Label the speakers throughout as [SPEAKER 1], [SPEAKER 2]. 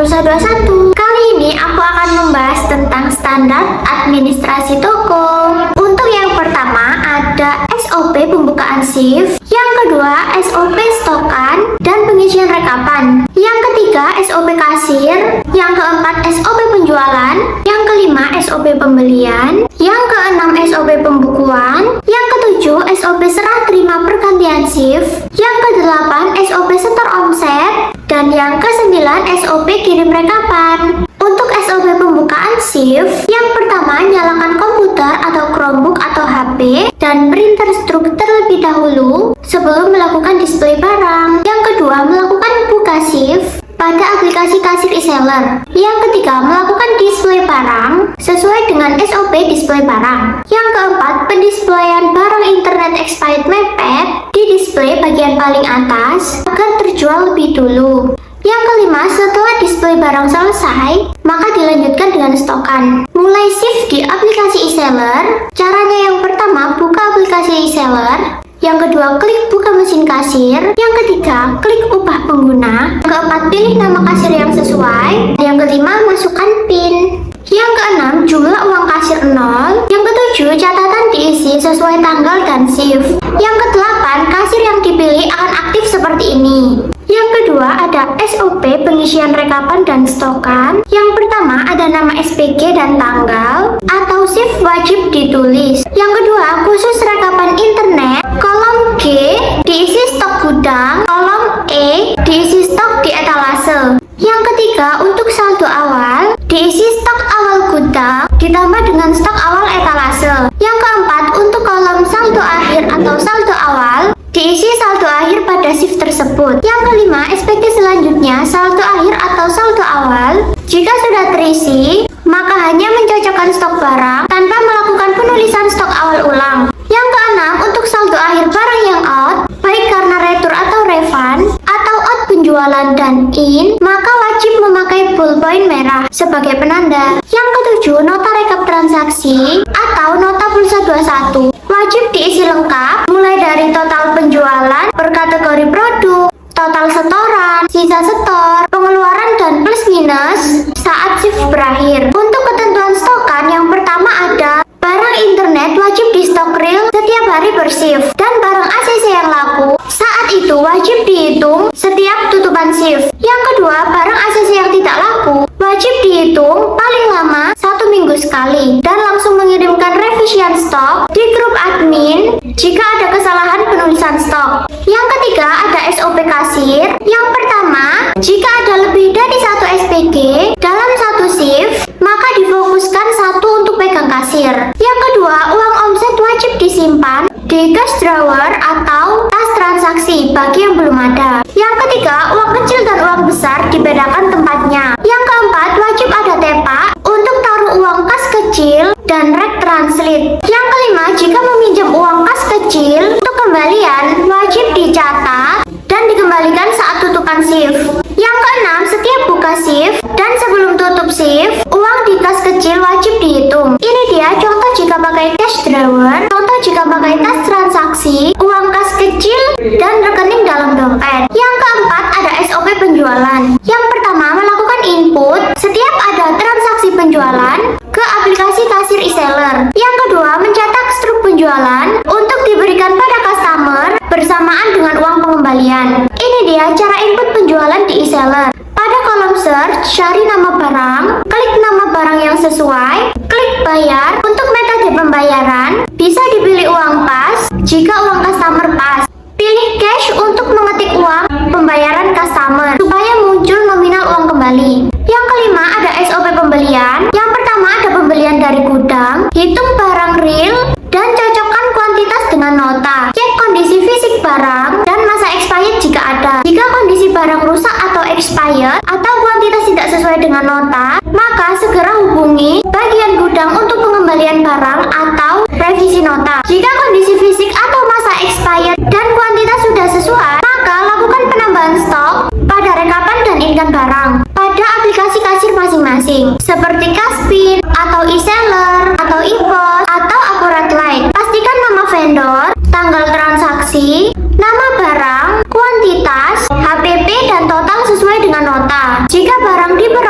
[SPEAKER 1] Pulsa 21. Kali ini aku akan membahas tentang standar administrasi toko. Untuk yang pertama ada SOP pembukaan shift, yang kedua SOP stokan dan pengisian rekapan, yang ketiga SOP kasir, yang keempat SOP penjualan, yang kelima SOP pembelian, yang keenam SOP pembukuan, yang ketujuh SOP serah terima pergantian shift, yang kedelapan SOP setor omset, dan yang kesembilan SOP kirim rekapan. Untuk SOP pembukaan shift, yang pertama nyalakan komputer atau Chromebook atau HP dan printer struk terlebih dahulu sebelum melakukan display barang. Yang kedua, melakukan buka shift pada aplikasi kasir e-seller. Yang ketiga, melakukan display barang sesuai dengan SOP display barang. Yang keempat, pendisplayan barang internet expired mepet di display bagian paling atas agar terjual lebih dulu. Yang kelima, setelah display barang selesai, maka dilanjutkan dengan stokan. Mulai shift di aplikasi e-seller. Caranya yang pertama, buka aplikasi e-seller. Yang kedua, klik buka mesin kasir. Yang ketiga, klik ubah pengguna. Yang keempat, pilih nama kasir yang sesuai. Yang kelima, masukkan PIN. Yang keenam, jumlah uang kasir 0. Yang ketujuh, catatan diisi sesuai tanggal dan shift. Yang kedelapan, kasir yang dipilih akan aktif seperti ini. Yang kedua ada SOP pengisian rekapan dan stokan. Yang pertama ada nama SPG dan tanggal atau shift wajib ditulis. Yang kedua, khusus rekapan internet, kolom G diisi stok gudang, kolom E diisi stok di etalase. Yang ketiga, untuk saldo awal diisi stok awal gudang ditambah dengan stok awal etalase. Yang keempat, untuk kolom saldo akhir atau saldo awal diisi saldo akhir pada shift tersebut. Yang kelima, SPG selanjutnya saldo akhir atau saldo awal. Jika sudah terisi, maka hanya mencocokkan stok barang tanpa melakukan penulisan stok awal ulang. Yang keenam, untuk saldo akhir barang yang out, baik karena retur atau refund, atau out penjualan dan in, maka wajib memakai ballpoint merah sebagai penanda. Yang ketujuh, nota rekap transaksi atau nota pulsa 21 wajib diisi lengkap, mulai dari total penjualan per kategori produk, total setoran, sisa setor, pengeluaran dan plus minus saat shift berakhir. Untuk ketentuan stokan, yang pertama ada barang internet wajib di stok real setiap hari per shift, dan barang ACC yang laku saat itu wajib dihitung setiap tutupan shift. Yang kedua, barang ACC yang tidak laku wajib dihitung paling lama 1 minggu sekali dan langsung mengirimkan revisian stok di grup admin jika ada kesalahan penulisan stok. Yang ketiga ada SOP kasir. Yang pertama, jika ada lebih dari satu SPG dalam satu shift, maka difokuskan satu untuk pegang kasir. Yang kedua, uang omset wajib disimpan di cash drawer atau tas transaksi bagi yang belum ada. Yang ketiga, uang kecil dan uang besar dibedakan tempatnya. Yang keempat, wajib ada tepak untuk taruh uang kas kecil dan rek translate. Yang kelima, jika meminjam uang kas kecil untuk kembalian wajib dicatat dan dikembalikan saat tutupan shift. Yang keenam, setiap buka shift dan sebelum tutup shift, uang di kas kecil wajib dihitung. Ini dia contoh jika pakai cash drawer, contoh jika pakai tas transaksi, uang kas kecil, dan rekening dalam dompet. Yang keempat ada SOP penjualan. Yang pertama, melakukan input setiap ada transaksi penjualan ke aplikasi kasir e-seller. Yang kedua, mencetak struk penjualan untuk diberikan pada customer bersamaan dengan uang pengembalian. Ini dia cara input penjualan di e-seller. Pada kolom search, cari nama barang, klik nama barang yang sesuai, klik bayar. Untuk metode pembayaran, bisa dipilih uang pas jika uang customer pas. Pilih cash untuk mengetik uang pembayaran customer supaya muncul nominal uang kembali. Yang kelima ada SOP pembelian. Yang pertama ada pembelian dari gudang, hitung barang real dan cocokkan kuantitas dengan nota. Cek kondisi fisik barang dan masa expired jika ada. Jika kondisi barang rusak atau expired atau kuantitas tidak sesuai dengan nota, maka segera hubungi bagian gudang untuk pengembalian barang atau revisi nota. Jika kondisi fisik atau masa expired dan kuantitas sudah sesuai, maka lakukan penambahan stok pada rekapan dan inkan barang pada aplikasi kasir masing-masing seperti Kaspin atau e-seller atau e-pos atau akurat lain. Pastikan nama vendor, tanggal transaksi, nama barang, kuantitas, HPP dan total sesuai dengan nota. Jika barang diperlukan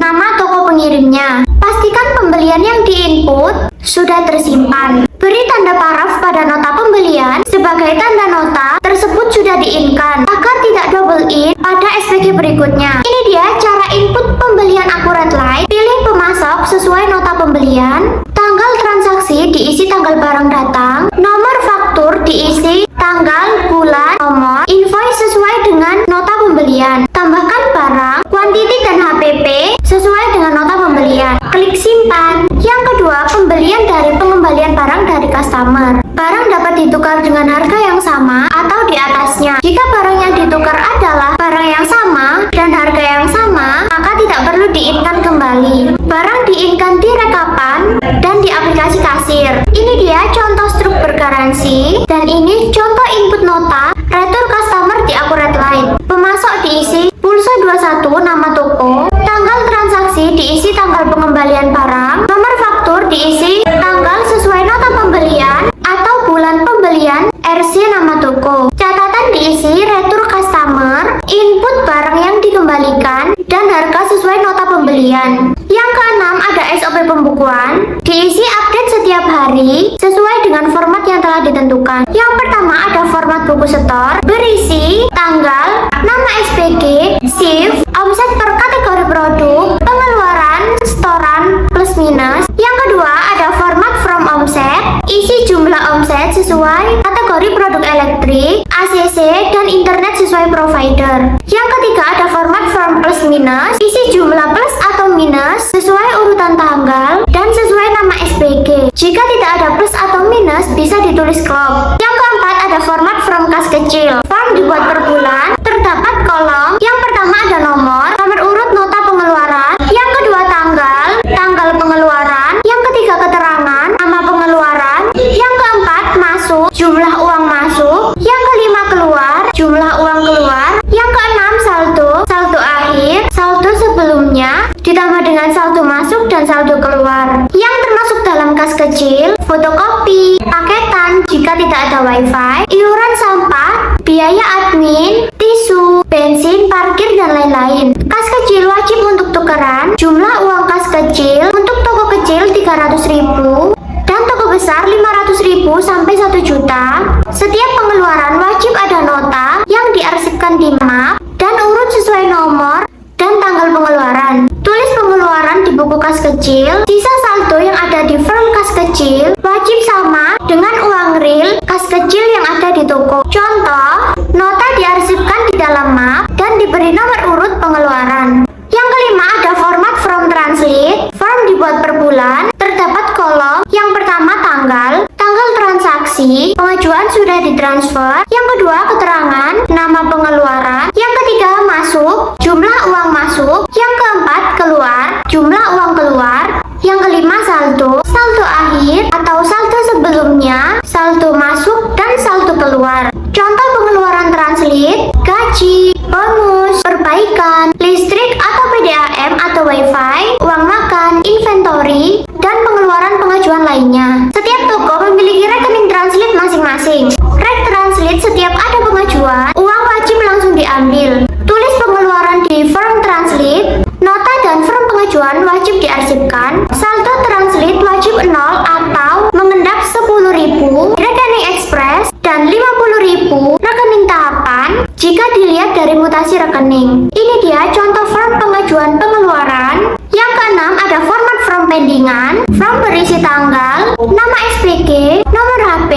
[SPEAKER 1] nama toko pengirimnya. Pastikan pembelian yang diinput sudah tersimpan. Beri tanda paraf pada nota pembelian sebagai tanda nota tersebut sudah diinkan agar tidak double in pada SPG berikutnya. Ini dia cara input pembelian akurat light. Pilih pemasok sesuai nota pembelian. Tanggal transaksi diisi tanggal barang datang. Nomor faktur diisi tanggal, bulan, nomor. Invoice sesuai dengan nota pembelian. Tambahkan barang, kuantiti dan HPP sesuai dengan nota pembelian. Klik simpan. Yang kedua, pembelian dari pengembalian barang dari customer. Barang dapat ditukar dengan harga yang sama atau di atasnya. Jika barang yang ditukar adalah barang yang sama dan harga yang sama, maka tidak perlu diinkan kembali. Barang diinkan di rekapan dan di aplikasi kasir. Ini dia contoh struk bergaransi dan ini contoh input nota retur customer di Akurat Light. Pemasok diisi pulsa 21 nama toko, tanggal transaksi diisi tanggal pengembalian barang, nomor faktur diisi tanggal sesuai nota pembelian atau bulan pembelian, RC nama toko. Catatan diisi retur customer, input barang yang dikembalikan dan harga sesuai nota pembelian. Yang keenam ada SOP pembukuan, diisi update setiap hari sesuai dengan format yang telah ditentukan. Yang pertama ada format buku setor, berisi tanggal, nama SPG, shift, omset per kategori produk, pengeluaran, setoran, plus minus. Yang kedua ada format from omset, isi jumlah omset sesuai kategori produk elektrik, ACC, dan internet sesuai provider. Yang ketiga ada format from plus minus, isi jumlah plus atau minus sesuai urutan tanggal dan sesuai nama SPG. Jika tidak ada plus atau minus bisa ditulis clock. Yang keempat ada format from kas kecil. Form dibuat per bulan, terdapat kolom. Yang pertama ada nomor urut nota pengeluaran. Yang kedua tanggal, tanggal pengeluaran. Yang ketiga keterangan, nama pengeluaran. Yang keempat masuk, jumlah uang masuk. Yang kelima keluar, jumlah uang keluar. Yang keenam saldo, saldo akhir, saldo sebelumnya ditambah dengan saldo masuk dan saldo keluar. Yang termasuk dalam kas kecil, fotokopi, paketan jika tidak ada wifi, iuran sampah, biaya admin, tisu, bensin, parkir, dan lain-lain. Kas kecil wajib untuk tukeran. Jumlah uang kas kecil untuk toko kecil 300.000 dan toko besar 500.000 sampai 1 juta. Setiap pengeluaran wajib ada nota yang diarsipkan di map dan urut sesuai nomor dan tanggal pengeluaran. Tulis pengeluaran di buku kas kecil. Sisa saldo yang ada di firm kas kecil wajib sama dengan uang real kas kecil yang ada di toko. Contoh, nota diarsipkan di dalam map dan diberi nomor urut pengeluaran. Yang kelima ada format from translate. Form dibuat per bulan. Terdapat kolom. Yang pertama tanggal, tanggal transaksi, pengajuan sudah ditransfer. Yang kedua keterangan, nama pengeluaran. Yang ketiga masuk, jumlah uang masuk. Yang keempat keluar, jumlah uang keluar. Yang kelima saldo, saldo akhir atau saldo sebelumnya, saldo masuk dan saldo keluar. Contoh pengeluaran translate, gaji, bonus, perbaikan, listrik atau PDAM atau wifi, uang makan, inventory, dan pengeluaran pengajuan lainnya. Setiap toko memiliki rekening translate masing-masing. Rek translate setiap ada pengajuan, uang wajib langsung diambil. Tulis pengeluaran di firm translate, nota dan firm pengajuan wajib diarsipkan. Saldo translate wajib 0 atau mengendap 10.000 rekening ekspres dan 50.000 rekening tahapan jika dilihat dari mutasi rekening. Ini dia contoh firm pengajuan pengeluaran. Yang keenam ada format from pendingan. From berisi tanggal, nama SPG, nomor HP,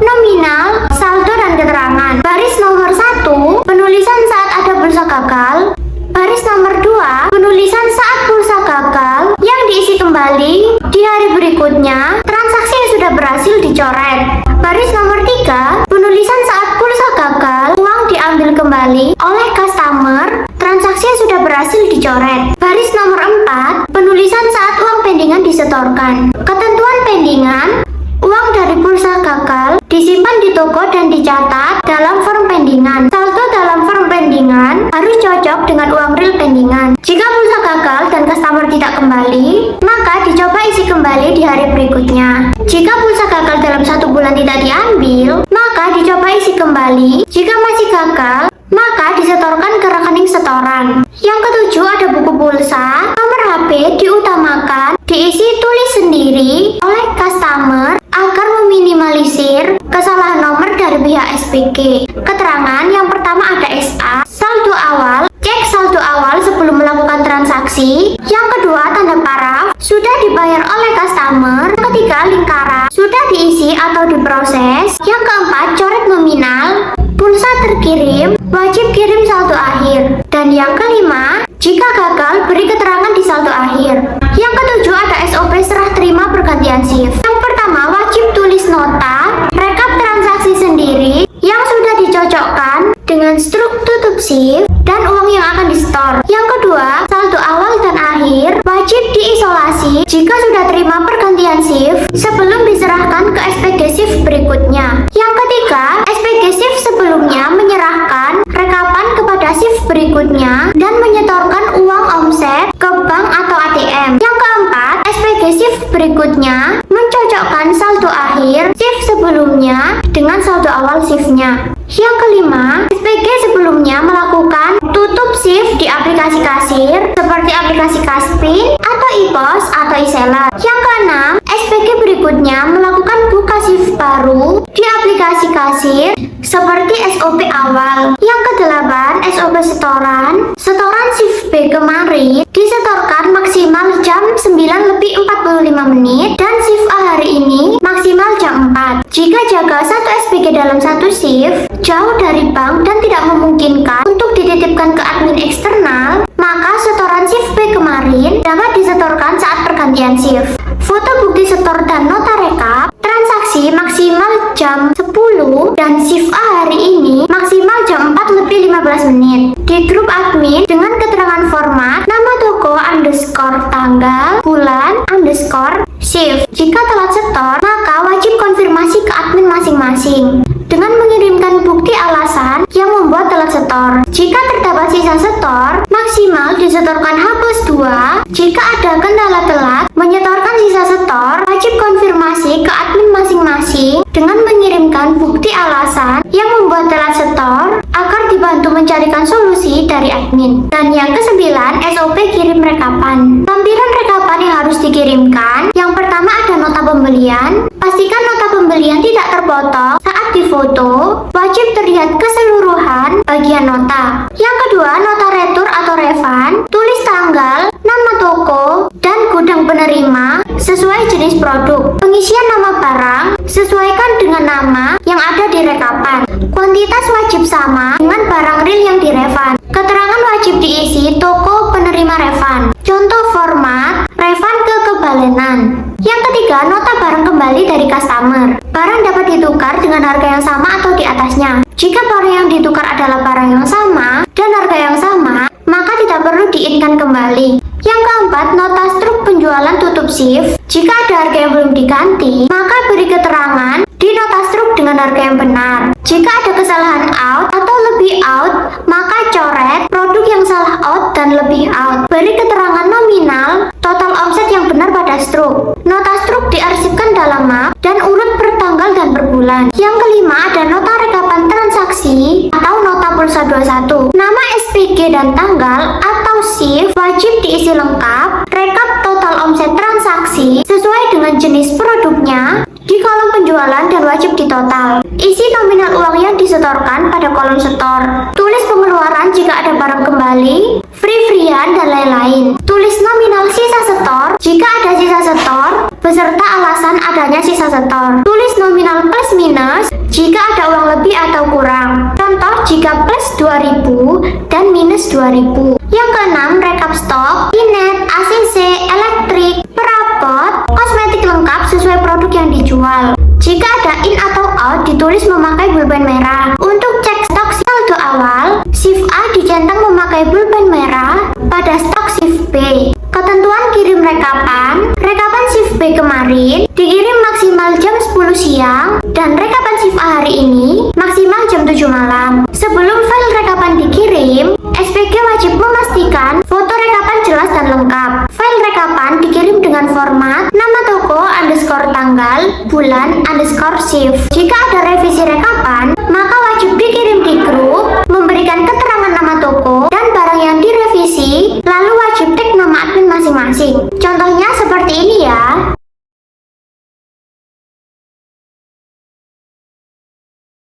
[SPEAKER 1] nominal, saldo, dan keterangan. Baris nomor 1, penulisan saat ada pulsa gagal. Baris nomor 2, penulisan saat pulsa gagal yang diisi kembali di hari berikutnya. Transaksi yang sudah berhasil dicoret. Baris nomor 3, penulisan saat pulsa gagal, uang diambil kembali oleh customer. Transaksi yang sudah berhasil dicoret. Baris nomor 4, penulisan saat uang pendingan disetorkan. Ketentuan pendingan, uang dari pulsa gagal disimpan di toko dan dicatat dalam form pendingan. Saldo dalam form pendingan harus cocok dengan uang real pendingan. Jika pulsa gagal dan customer tidak kembali, maka dicoba isi kembali di hari berikutnya. Jika pulsa gagal dalam 1 bulan tidak diambil, maka dicoba isi kembali. Jika masih gagal, maka disetorkan ke rekening setoran. Yang ketujuh ada buku pulsa. Nomor HP diutamakan diisi tulis sendiri oleh customer agar meminimalisir kesalahan nomor dari pihak SPG. Keterangan yang pertama ada SA, saldo awal, cek saldo awal sebelum melakukan transaksi. Yang kedua tanda paraf, sudah dibayar oleh customer. Yang ketiga lingkaran, sudah diisi atau diproses. Yang keempat coret nominal, pulsa terkirim, wajib kirim saldo akhir. Dan yang kelima, jika gagal beri keterangan di saldo akhir. Yang ketujuh ada SOP serah terima pergantian shift. Yang pertama wajib tulis nota rekap transaksi sendiri yang sudah dicocokkan dengan struk tutup shift dan uang yang akan di-store. Yang kedua, saldo awal dan akhir wajib diisolasi jika sudah terima pergantian shift sebelum diserahkan ke SPG shift berikutnya. Yang ketiga, SPG shift sebelumnya menyerahkan rekapan kepada shift berikutnya dan menyetorkan uang omset ke bank atau ATM. Yang keempat, SPG shift berikutnya mencocokkan saldo akhir shift sebelumnya dengan saldo awal shiftnya. Yang kelima, SPG sebelumnya melakukan tutup shift di aplikasi kasir seperti aplikasi Kaspin atau iPos atau iSeller. Yang keenam, SPG berikutnya melakukan buka shift baru di aplikasi kasir seperti SOP awal. Yang kedelapan, SOP setoran. Setoran shift B kemarin disetorkan maksimal jam 9:45 dan shift A hari ini maksimal jam 4. Jika jaga satu SPG dalam satu shift jauh dari bank dan tidak memungkinkan untuk dititipkan ke admin eksternal, maka setoran shift B kemarin dapat disetorkan saat pergantian shift. Foto bukti setor dan nota rekap transaksi maksimal jam 10 dan shift A hari ini maksimal jam 4:15 di grup admin dengan keterangan format nama toko underscore tanggal bulan underscore shift. Jika telat setor, maka wajib konfirmasi ke admin masing-masing dengan mengirimkan bukti alasan yang membuat telat setor. Jika terdapat sisa setor, maksimal disetorkan H+2. Jika ada kendala telat menyetorkan sisa setor, wajib konfirmasi ke admin masing-masing dengan mengirimkan bukti alasan yang membuat telat setor agar dibantu mencarikan solusi dari admin. Dan yang kesembilan, SOP kirim rekapan. Lampiran rekapan yang harus dikirimkan. Yang pertama ada nota pembelian. Pastikan nota pembelian tidak terpotong saat difoto. Wajib terlihat keseluruhan bagian nota. Yang kedua, nota retur atau refund. Tulis tanggal, nama toko, dan gudang penerima sesuai jenis produk. Pengisian nama barang sesuaikan dengan nama yang ada di rekapan. Kuantitas wajib sama dengan barang real yang direfund. Keterangan wajib diisi toko penerima refund. Contoh format refund ke kebalenan. Yang ketiga, nota barang kembali dari customer. Barang dapat ditukar dengan harga yang sama atau di atasnya. Jika barang yang ditukar adalah barang yang sama dan harga yang sama, maka tidak perlu diinkan kembali. Yang keempat, nota struk penjualan tutup shift. Jika ada harga yang belum diganti, maka beri keterangan di nota struk dengan harga yang benar. Jika ada kesalahan out atau lebih out, maka coret produk yang salah out dan lebih out. Beri keterangan nominal total omset yang benar pada struk. Nota struk diarsipkan dalam map dan urut per tanggal dan per bulan. Yang kelima ada nota rekapan transaksi atau nota pulsa 21. Nama SPG dan tanggal atau shift wajib diisi lengkap. Rekap total omset transaksi sesuai dengan jenis produknya di kolom penjualan dan wajib ditotal. Isi nominal uang yang disetorkan pada kolom setor. Tulis pengeluaran jika ada barang kembali, free-freean, dan lain-lain. Tulis nominal sisa setor jika ada sisa setor beserta alasan adanya sisa setor. Tulis nominal plus minus jika ada uang lebih atau kurang. Contoh jika plus 2.000 dan minus 2.000. Yang keenam, rekap stok, inet, ACC, elektrik, perabot, kosmetik lengkap sesuai produk yang dijual. Jika ada in atau out, ditulis memakai pulpen merah. Untuk cek stok saldo awal, shift A dicentang memakai pulpen merah pada stok shift B. Ketentuan kirim rekapan. Rekapan shift B kemarin dikirim maksimal jam 10 siang dan rekapan shift A hari ini maksimal jam 7 malam. Sebelum file rekapan dikirim, SPG wajib memastikan foto rekapan jelas dan lengkap. File rekapan dikirim dengan format nama toko underscore tanggal bulan underscore shift. Jika ada